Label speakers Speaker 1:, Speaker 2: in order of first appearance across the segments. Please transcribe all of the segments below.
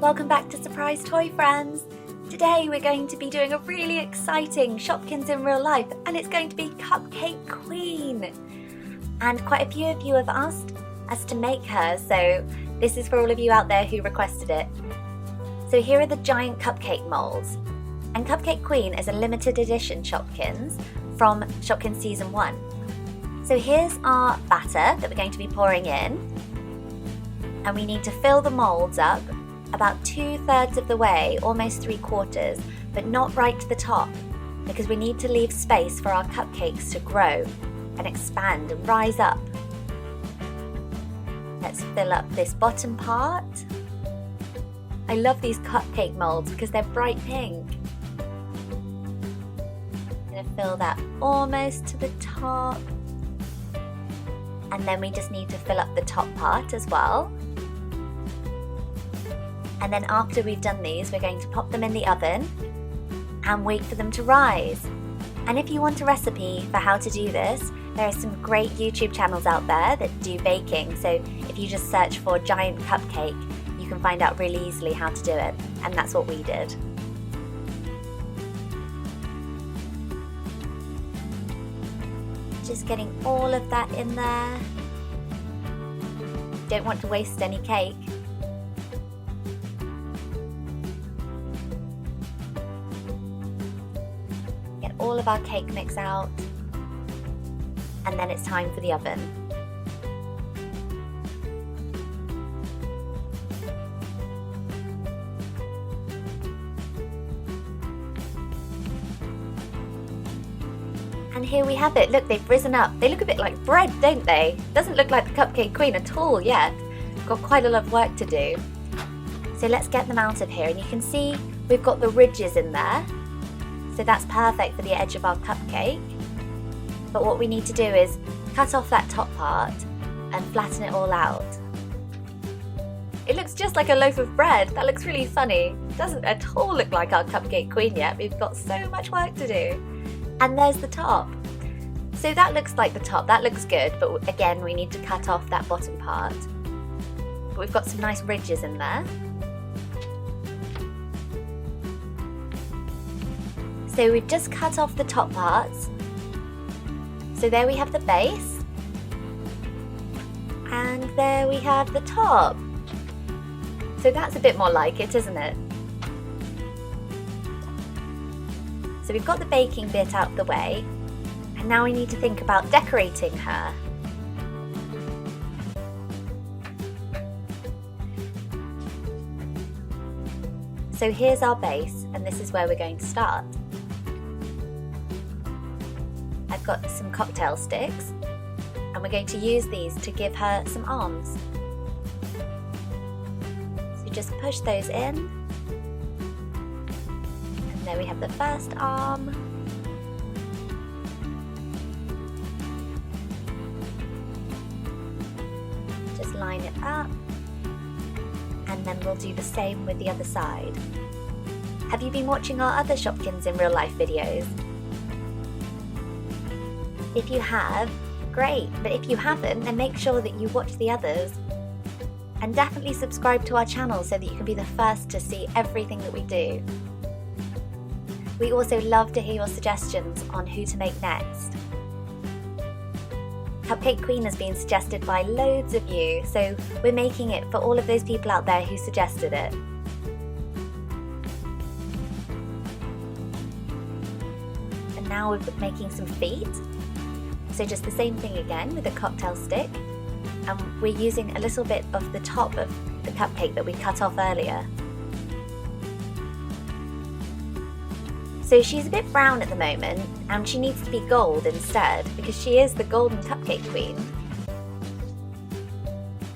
Speaker 1: Welcome back to Surprise Toy Friends! Today we're going to be doing a really exciting Shopkins in real life, and it's going to be Cupcake Queen! And quite a few of you have asked us to make her, so this is for all of you out there who requested it. So here are the giant cupcake molds. And Cupcake Queen is a limited edition Shopkins from Shopkins Season 1. So here's our batter that we're going to be pouring in. And we need to fill the molds up about 2/3 of the way, almost 3/4, but not right to the top, because we need to leave space for our cupcakes to grow and expand and rise up. Let's fill up this bottom part. I love these cupcake molds because they're bright pink. I'm going to fill that almost to the top. And then we just need to fill up the top part as well. And then after we've done these, we're going to pop them in the oven and wait for them to rise. And if you want a recipe for how to do this, there are some great YouTube channels out there that do baking. So if you just search for giant cupcake, you can find out really easily how to do it. And that's what we did. Just getting all of that in there. Don't want to waste any cake. Get all of our cake mix out, and then it's time for the oven. And here we have it. Look, they've risen up. They look a bit like bread, don't they? Doesn't look like the Cupcake Queen at all yet. Got quite a lot of work to do. So let's get them out of here. And you can see we've got the ridges in there. So that's perfect for the edge of our cupcake. But what we need to do is cut off that top part and flatten it all out. It looks just like a loaf of bread. That looks really funny. Doesn't at all look like our Cupcake Queen yet. We've got so much work to do. And there's the top. So that looks like the top. That looks good. But again, we need to cut off that bottom part. But we've got some nice ridges in there. So we've just cut off the top parts. So there we have the base. And there we have the top. So that's a bit more like it, isn't it? So we've got the baking bit out of the way. And now we need to think about decorating her. So here's our base, and this is where we're going to start. I've got some cocktail sticks, and we're going to use these to give her some arms. So just push those in, and there we have the first arm. Just line it up, and then we'll do the same with the other side. Have you been watching our other Shopkins in real life videos? If you have, great, but if you haven't, then make sure that you watch the others. And definitely subscribe to our channel so that you can be the first to see everything that we do. We also love to hear your suggestions on who to make next. Cupcake Queen has been suggested by loads of you, so we're making it for all of those people out there who suggested it. And now we're making some feet. So just the same thing again with a cocktail stick, and we're using a little bit of the top of the cupcake that we cut off earlier. So she's a bit brown at the moment, and she needs to be gold instead, because she is the golden Cupcake Queen.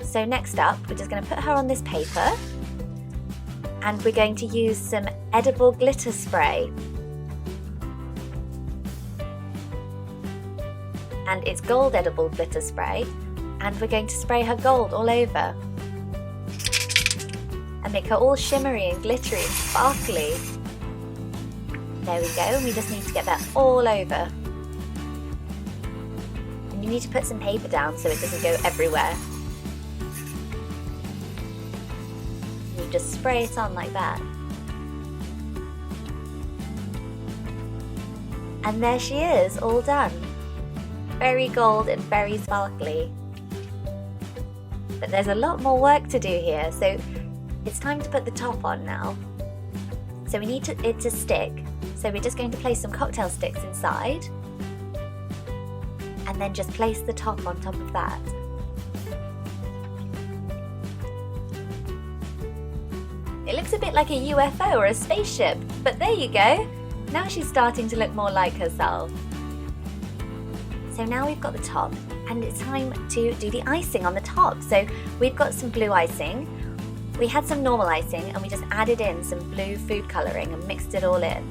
Speaker 1: So next up, we're just going to put her on this paper, and we're going to use some edible glitter spray. And it's gold edible glitter spray, and we're going to spray her gold all over and make her all shimmery and glittery and sparkly. There we go, and we just need to get that all over. And you need to put some paper down so it doesn't go everywhere. just spray it on like that. And there she is, all done. Very gold and very sparkly. But there's a lot more work to do here, so it's time to put the top on now. So we need it to stick, so we're just going to place some cocktail sticks inside, and then just place the top on top of that. It looks a bit like a UFO or a spaceship, but there you go. Now she's starting to look more like herself. So now we've got the top, and it's time to do the icing on the top. So we've got some blue icing. We had some normal icing, and we just added in some blue food colouring and mixed it all in.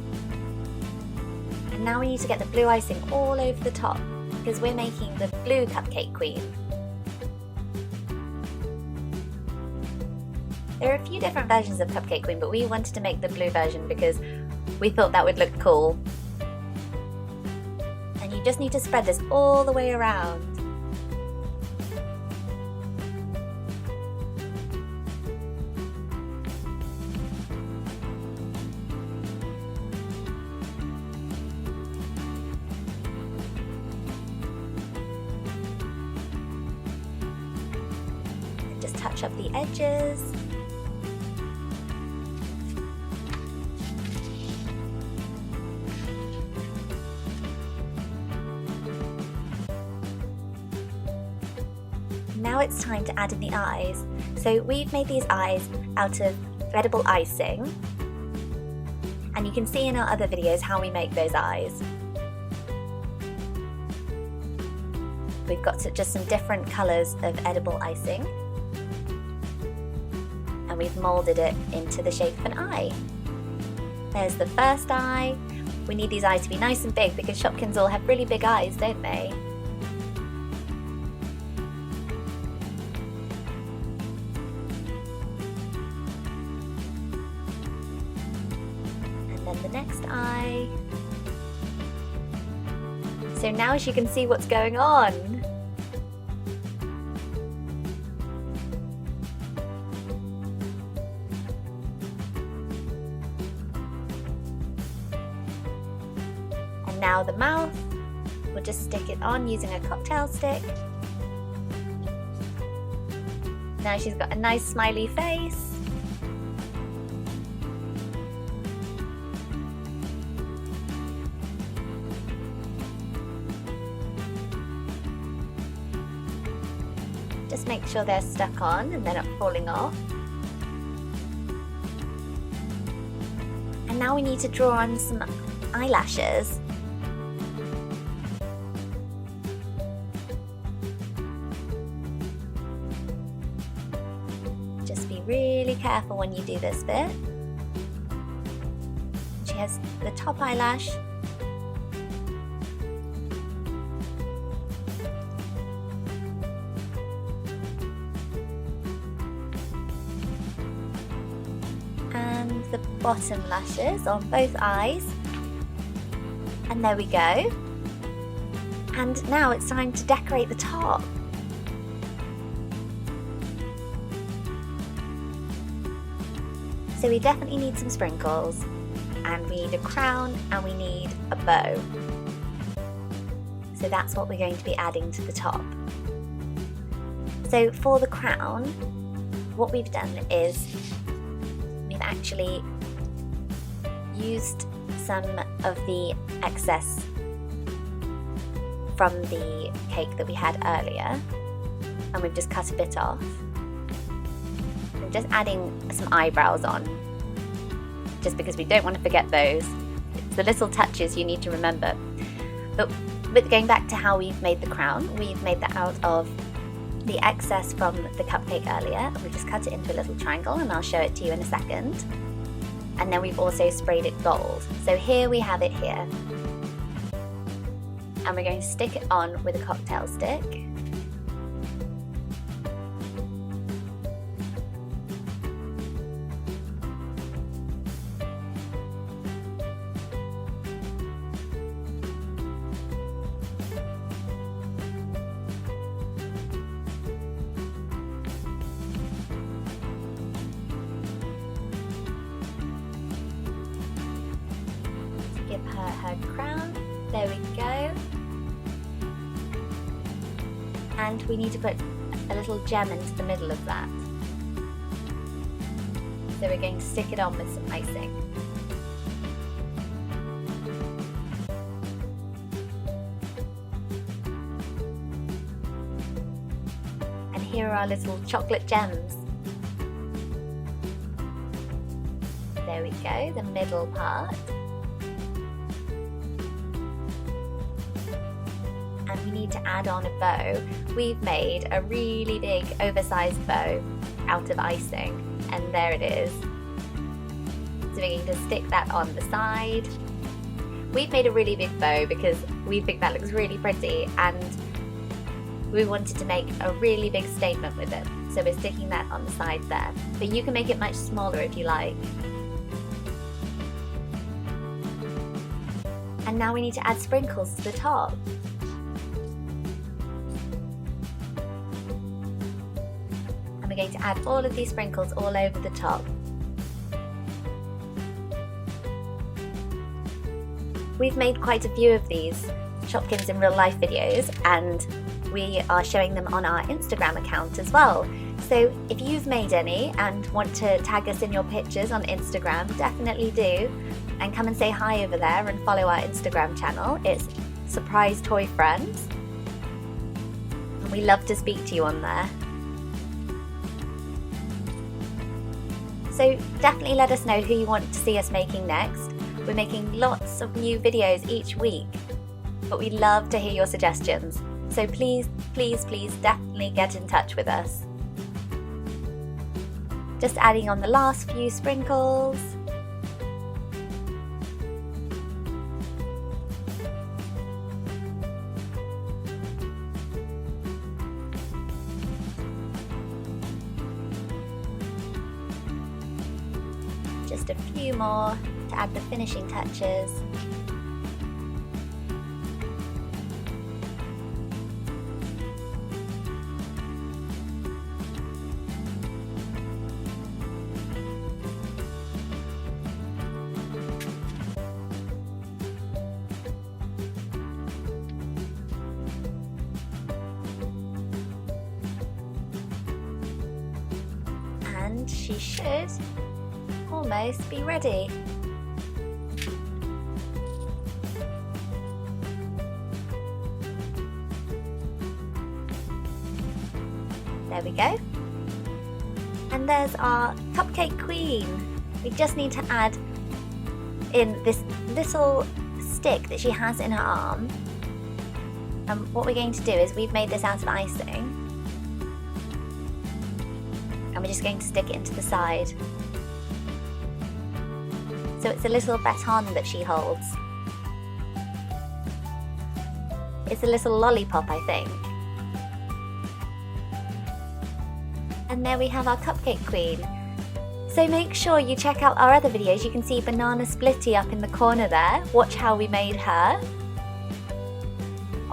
Speaker 1: And now we need to get the blue icing all over the top, because we're making the blue cupcake queen. There are a few different versions of Cupcake Queen, but we wanted to make the blue version because we thought that would look cool. And you just need to spread this all the way around. And just touch up the edges. Now it's time to add in the eyes. So we've made these eyes out of edible icing, and you can see in our other videos how we make those eyes. We've got just some different colours of edible icing, and we've moulded it into the shape of an eye. There's the first eye. We need these eyes to be nice and big because Shopkins all have really big eyes, don't they? And then the next eye. So now she can see what's going on. And now the mouth, we'll just stick it on using a cocktail stick. Now she's got a nice smiley face. Just make sure they're stuck on and they're not falling off. And now we need to draw on some eyelashes. Just be really careful when you do this bit. She has the top eyelash. And the bottom lashes on both eyes. And there we go. And now it's time to decorate the top. So we definitely need some sprinkles, and we need a crown, and we need a bow. So that's what we're going to be adding to the top. So for the crown, what we've done is we've actually used some of the excess from the cake that we had earlier, and we've just cut a bit off. I'm just adding some eyebrows on, just because we don't want to forget those. It's the little touches you need to remember. But going back to how we've made the crown, we've made that out of the excess from the cupcake earlier. We just cut it into a little triangle, and I'll show it to you in a second. And then we've also sprayed it gold. So here we have it here. And we're going to stick it on with a cocktail stick. her crown. There we go. And we need to put a little gem into the middle of that. So we're going to stick it on with some icing. And here are our little chocolate gems. There we go, the middle part. And we need to add on a bow. We've made a really big oversized bow out of icing, and there it is. So we're going to stick that on the side. We've made a really big bow because we think that looks really pretty, and we wanted to make a really big statement with it. So we're sticking that on the side there. But you can make it much smaller if you like. And now we need to add sprinkles to the top. And we're going to add all of these sprinkles all over the top. We've made quite a few of these Shopkins in real life videos, and we are showing them on our Instagram account as well. So if you've made any and want to tag us in your pictures on Instagram, definitely do. And come and say hi over there and follow our Instagram channel. It's Surprise Toy Friends. And we love to speak to you on there. So definitely let us know who you want to see us making next. We're making lots of new videos each week, but we'd love to hear your suggestions. So please, please, please definitely get in touch with us. Just adding on the last few sprinkles. Just a few more to add the finishing touches. And she should almost be ready. There we go. And there's our Cupcake Queen. We just need to add in this little stick that she has in her arm. And what we're going to do is we've made this out of icing. And we're just going to stick it into the side. So it's a little baton that she holds. It's a little lollipop, I think. And there we have our Cupcake Queen. So make sure you check out our other videos. You can see Banana Splitty up in the corner there. Watch how we made her.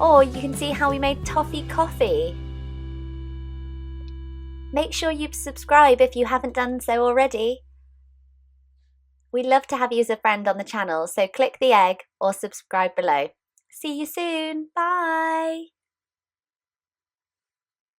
Speaker 1: Or you can see how we made Toffee Coffee. Make sure you subscribe if you haven't done so already. We'd love to have you as a friend on the channel, so click the egg or subscribe below. See you soon. Bye.